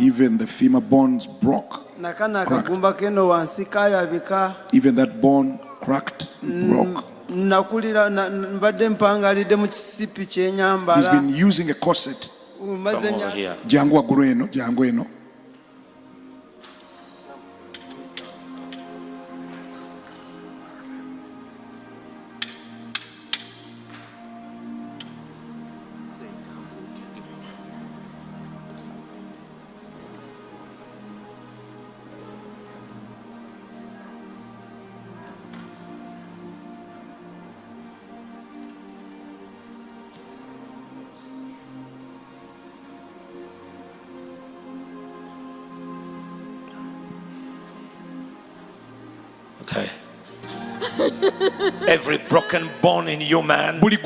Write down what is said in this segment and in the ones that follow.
Even the femur bones broke. Cracked. Even that bone cracked, broke. He's been using a corset. Jangu aguru eno. Okay. Every broken bone in you, man, I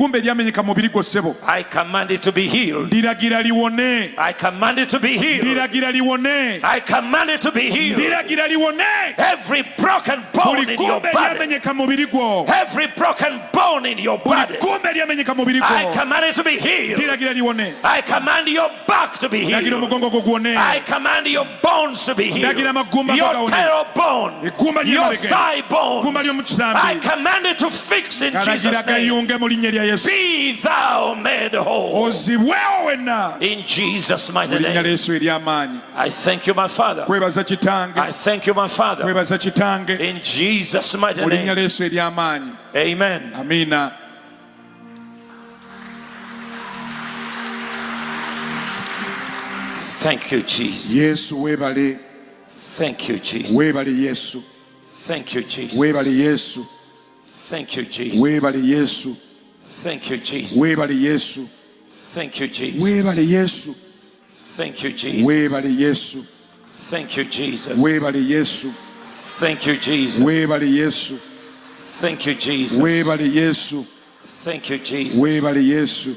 command it to be healed. I command it to be healed. I command it to be healed. Every broken bone in your body, every broken bone in your body, I command it to be healed. I command your back to be healed. I command your bones to be healed. Your tailbone, your thigh bone, I command it to fix in Jesus' name. Be thou made whole. In Jesus' mighty name. I thank you, my Father. I thank you, my Father. In Jesus' mighty name. Amen. Amina. Thank you, Jesus. Yes, webale. Thank you, Jesus. Webale Yesu. Thank you, Jesus. Webale Yesu. Thank you, Jesus. Webale Yesu. Thank you, Jesus. Webale Yesu. Thank you, Jesus. Webale Yesu. Thank you, Jesus. Webale Yesu. Thank you, Jesus. Webale Yesu. Thank you, Jesus. Webale Yesu. Thank you, Jesus. Webale Yesu. Thank you, Jesus. Webale Yesu.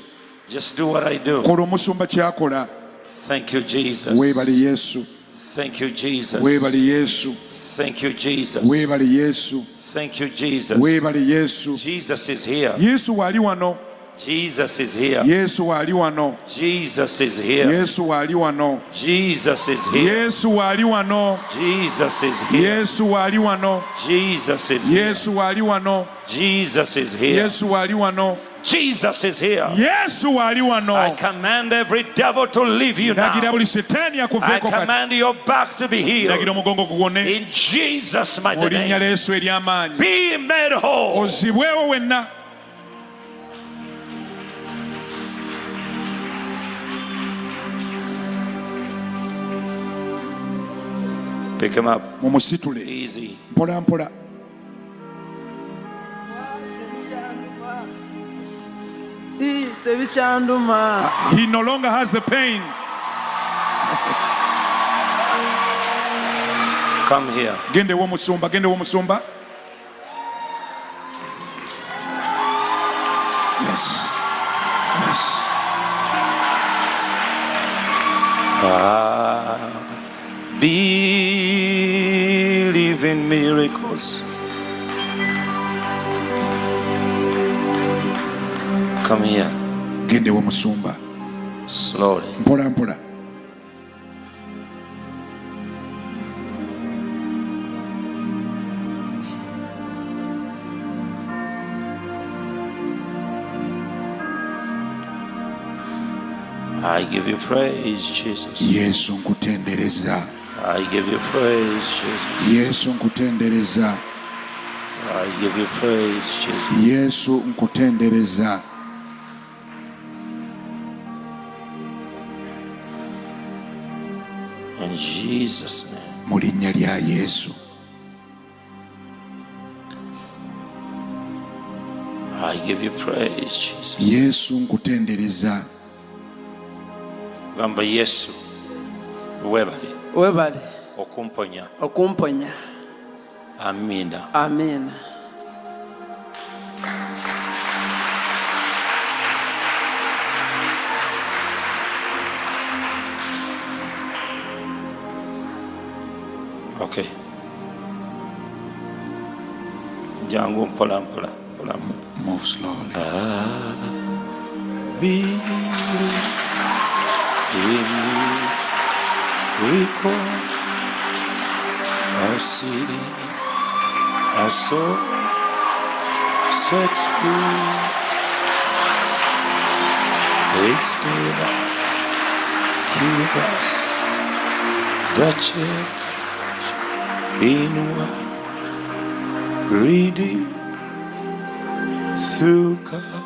Just do what I do. Kola omusumba kyakola. Thank you, Jesus. Webale Yesu. Thank you, Jesus. Webale Yesu. Thank you, Jesus. Webale Yesu. Thank you, Jesus. Webale Yesu. Jesus is here. Yesu wali wano. Jesus is here. Yesu wali wano. Jesus is here. Yesu wali wano. Jesus is here. Yesu wali wano. Jesus is here. Yesu wali wano. Jesus is here. Yesu wali wano. Jesus is here. Yesu wali wano. Jesus is here. Yesu wali wano. I command every devil to leave you now. I command your back to be healed. In Jesus' mighty name. Be made whole. Pick him up. Easy. Mpola mpola. He no longer has the pain. Come here. Gende wo musumba, gende wo musumba. Yes. Yes. Believe in miracles. Come here. Gende wo musumba. Slowly. Mpola mpola. I give you praise, Jesus. Yesu nkutendereza. I give you praise, Jesus. Yesu nkutendereza. I give you praise, Jesus. Yesu nkutendereza. In Jesus' name. Mu linnya lya Yesu. I give you praise, Jesus. Yesu nkutendereza. Gamba Yesu. Webale. Webale. Okumponya. Okumponya. Amina. Amina. Okay. Jangu mpola mpola. Move slowly. Believe in me. recall our city, our soul set free. It's been keep us the church in one, redeemed through Calvary.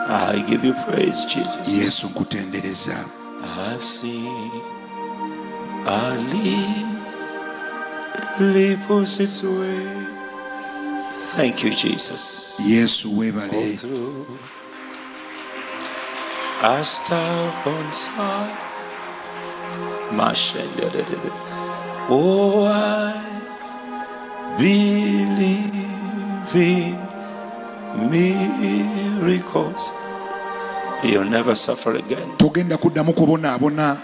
I give you praise, Jesus. Yesu nkutendereza. I've seen our lily push its way. Thank you, Jesus. Yesu Go webale. through our stubborn side. Oh, I believe in miracles. You'll never suffer again. Togenda kuddamu kubonaabona.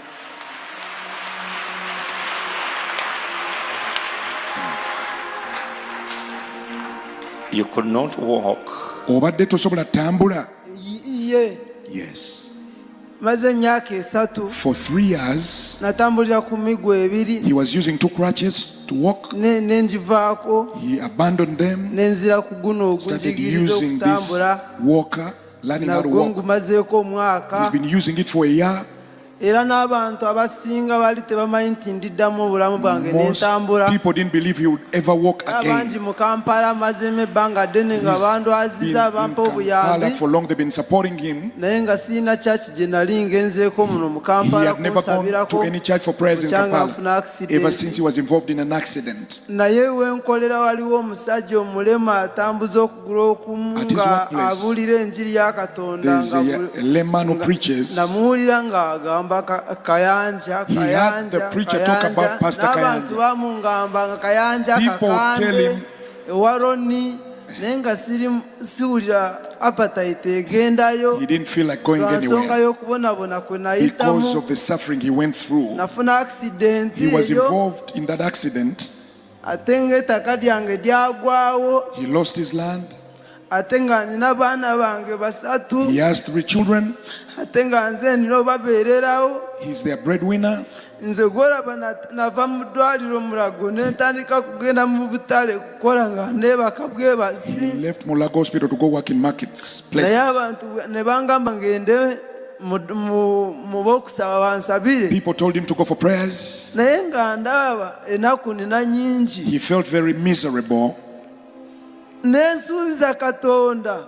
You could not walk. Obadde tosobola tambula. Yes. Maze myaka 3 For 3 years, natambulira ku miguu 2 he was using 2 crutches to walk. nenjivaako He abandoned them, nenzira ku guno started ogunjigiriza using this okutambula walker, learning how to nagwo walk. ngumazeeko omwaka He's been using it for a year. era n'abantu abasinga baali tebamanyi nti ndiddamu obulamu bwange Most nentambula people didn't believe he would ever walk abangi again. mu Kampala mazemu ebbanga ddene nga He's bandwaziza been in bampa Kampala obuyambi for long. They've been supporting him. naye nga siina kyaki gye nali ngenzeeko muno mu He Kampala had never gone to kunsabirako any church for prayers in bukyanga nfuna Kampala ever since accident. he was involved in an accident. naye wenkolera waliwo omusajja omulema atambuza okugulu okumu At his nga workplace, abuulira enjiri ya Katonda There's a layman who preaches. namuwulira nga agamba Kayanja He had the preacher talk about Pastor n'abantu Kayanja. bamungamba nga Kayanja People tell kakande him- ewaroni naye nga siwulira appetite egendayo He didn't feel like going lwa nsonga anywhere y'okubonabona kwe because nayitamu of the suffering he went through. nafuna accident He was eyo involved in that accident. ate ng'ettaka lyange lyagwawo He lost his land. ate nga nina baana bange 3 He has 3 children. ate nga nze nina obabeererawo He's their breadwinner. nze gwolaba nava mu ddwaliro mulago nentandika kugenda mu butale kukola nga neebaka He bwebasi left Mulago Hospital to go work in naye marketplaces. abantu ne bangamba ngende mu bokusaba bansabire People told him to go for prayers. naye nga ndaba ennaku nina nyingi He felt very miserable. nensuubiza Katonda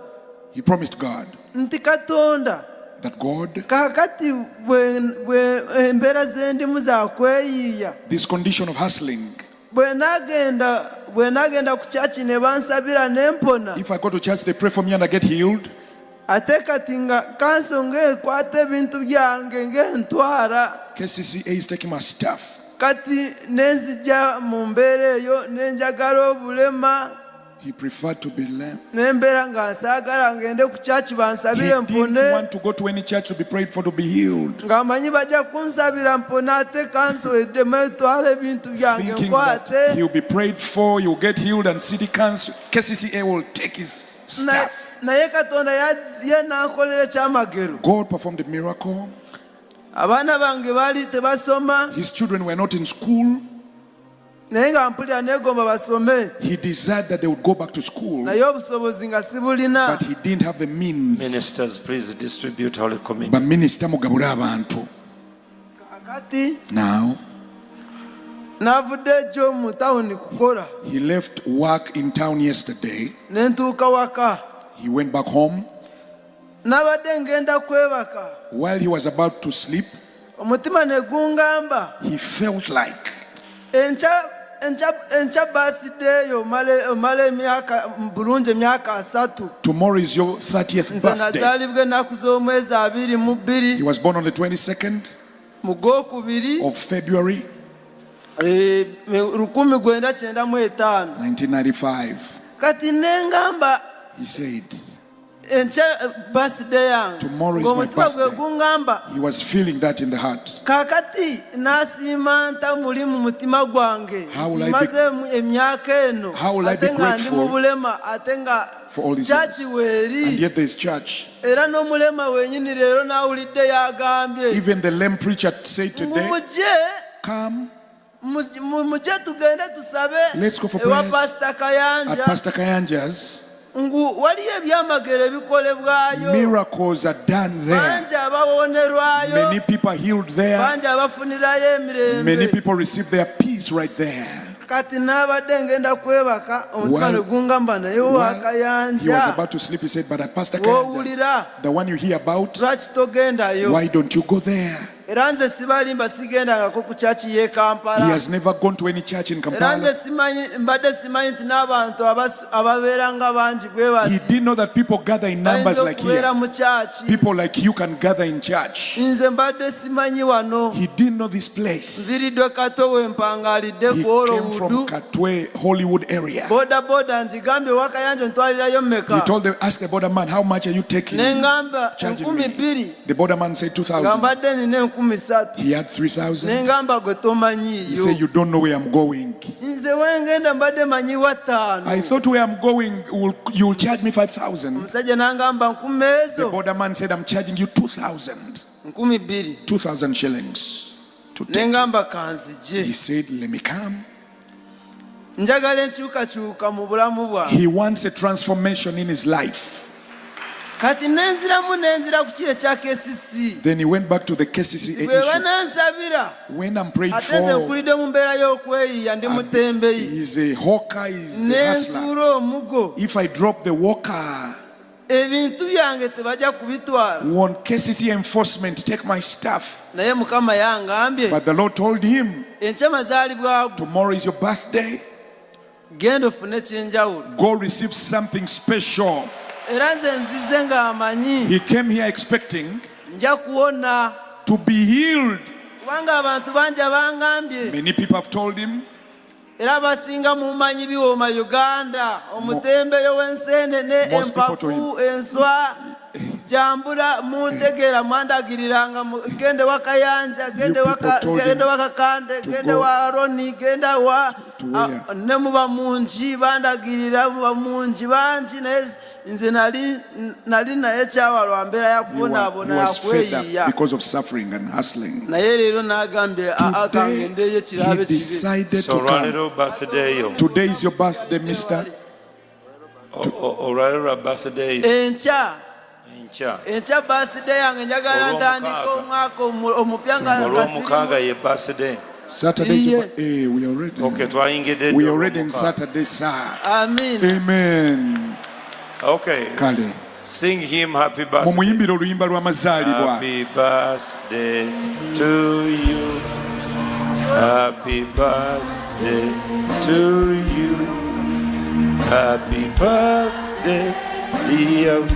He promised God nti Katonda that God, kakati bwe embeera zendimu zakweyiiya this condition of hustling, bwe nagenda ku kyaki ne bansabira nempona if I go to church, they pray for me and I get healed. ate kati nga kanso ng'ekwata ebintu byange ng'entwala KCCA is taking my stuff. kati nenzija mu mbeera eyo nenjagala obulema He preferred to be lame. nembeera nga nsaagala ngende ku kyaki He bansabire didn't mpone want to go to any church to be prayed for to be healed, nga manyi bajja kunsabira mpone ate kanso eddemu etwala ebintu byange thinking that nkwate he'll be prayed for, he'll get healed, and city council, KCCA will take his stuff. naye Katonda ye nankolera ekyamagero God performed a miracle. abaana bange baali tebasoma His children were not in school. naye nga mpulira neegomba basome He desired that they would go back to school, naye obusobozi nga sibulina but he didn't have the means. Ministers, please distribute Holy Communion. But minister mugabula abantu. kakati Now, navudde ejjo mu tawuni kukola he left work in town yesterday. nentuuka waka He went back home. nabadde ngenda kwebaka While he was about to sleep, omutima ne gungamba he felt like enkya baasideeyo omala emyaka bulungi emyaka 3 tomorrow is your 30th nze birthday. nazaalibwa ennaku z'omwezi 22 He was born on the 22nd mu gwokubiri of February, 1995 1995. kati nengamba He said, Tomorrow is my birthday. He was feeling that in the heart. How will I be grateful for all these years? And yet there's church. Even the lame preacher said today, come, let's go for prayers at Pastor Kayanja's. Miracles are done there. Many people are healed there. Many people receive their peace right there. While he was about to sleep, he said, but at Pastor Kayanja, the one you hear about, why don't you go there? He has never gone to any church in Kampala. He didn't know that people gather in numbers like here. People like you can gather in church. He didn't know this place. He came from Katwe, Hollywood area. He told them, ask the border man, how much are you taking? Charging me. The border man said 2,000. He had 3,000. He said, you don't know where I'm going. I thought where I'm going, you will charge me 5,000. The border man said, I'm charging you 2,000. 2,000 shillings. To take. He said, let me come. He wants a transformation in his life. Then he went back to the KCCA issue. When I'm prayed for, he's a hawker, he's a hustler. If I drop the walker, won't KCCA enforcement take my stuff? But the Lord told him, tomorrow is your birthday. Go receive something special. He came here expecting to be healed. Many people have told him, most people told him, Jambura muntegera mwandagiriranga gende wakayanja gende wakakande gende wa Roni gende wa ne muba munji bandagirira muba munji banji nze nali na echawa lwambera yakubona abona yakweyiya because of suffering and hustling. Na rero nagambye akangendeye kirabe kibi. So today is your birthday, mister. Orara birthday. Encha birthday yange njagala ntandika omwaka omupya nga ye birthday. Saturday, we are ready. Okay, we are ready on Saturday, sir. Amen. Amen. Okay. Kale. Sing him happy birthday. Mumuyimbira oluyimba lw'amazaalibwa. Happy birthday to you. Happy birthday to you. Happy birthday, dear.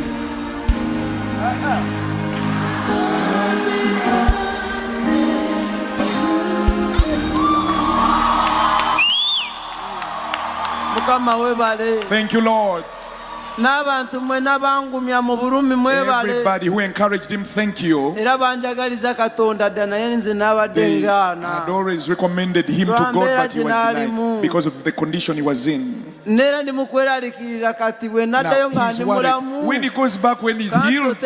Thank you, Lord. Everybody who encouraged him, thank you. They had always recommended him to God, but he was denied because of the condition he was in. Now he's worried. When he goes back, when he's healed,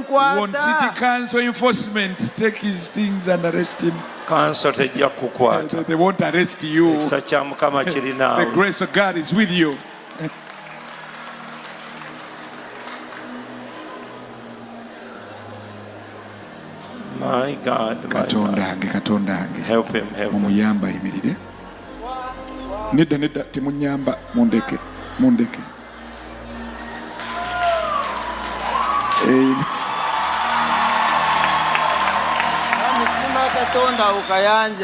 won't city council enforcement take his things and arrest him? They won't arrest you. The grace of God is with you. My God, Katonda help him. Mumuyamba yimirire. Nedda temunyamba mundeke. Amen.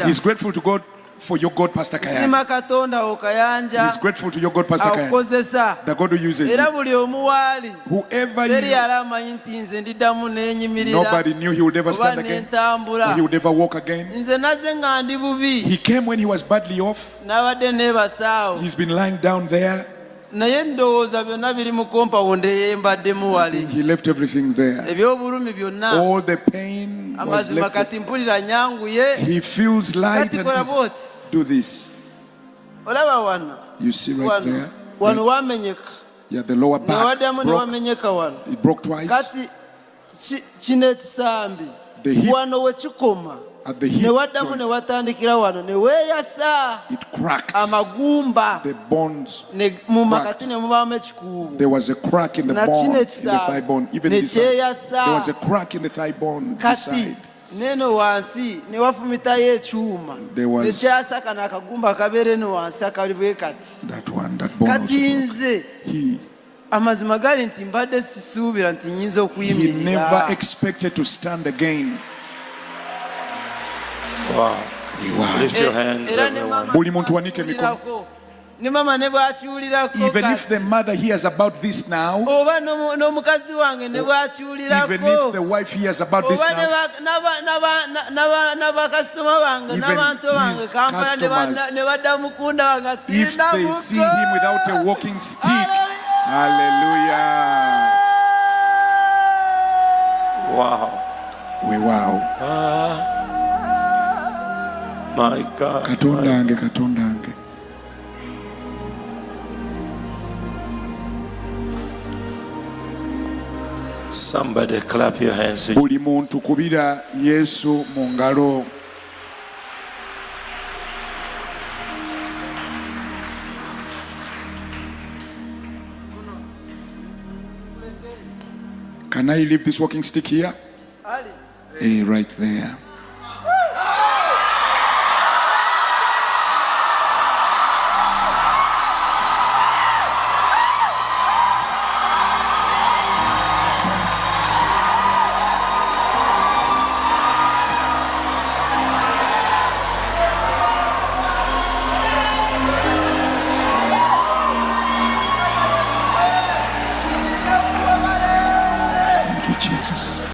He's grateful to God for your God, Pastor Kayanja. He's grateful to your God, Pastor Kayanja. The God who uses you. Whoever you, nobody knew he would ever stand again, or he would ever walk again. He came when he was badly off. He's been lying down there. naye ndowooza byonna biri mu compound eyembaddemu wali. He left everything there. Ebyobulumi byonna. All the pain was amazima left. kati mpulira nyanguye. He feels light kati and kola he's, bw'oti. do this. olaba wano. You see right there. wano wamenyeka. Yeah, the lower back newaddamu ne wamenyeka wano. It broke twice. kati kino ekisambi wano we kikoma ne waddamu ne watandikira wano ne weeyasa amagumba mu makati ne mubaamu ekikuubo. There was a crack in the bone, in the thigh bone. Even this side, there was a crack in the thigh bone this side. neno wansi ne wafumitayo ekyuma ne kyasaka n'akagumba kabeere ne wansi akali bwe kati. kati nze amazima gali nti mbadde sisuubira nti nyinza okuyimirira. He never expected to stand again. Wow. Lift your hands, everyone. Buli muntu wanike mikono. Ne mama ne bw'akiwulirako. Even if the mother hears about this now, oba n'omukazi wange ne bw'akiwulirako. even if the wife hears about this now, n'abakasitoma bange n'abantu bange Kampala ne badda mukunda wange if they see him without a walking stick, hallelujah. Wow. Wow. My God. Katondange. Somebody clap your hands. Buli muntu kubira Yesu mu ngalo. Can I leave this walking stick here? Right there.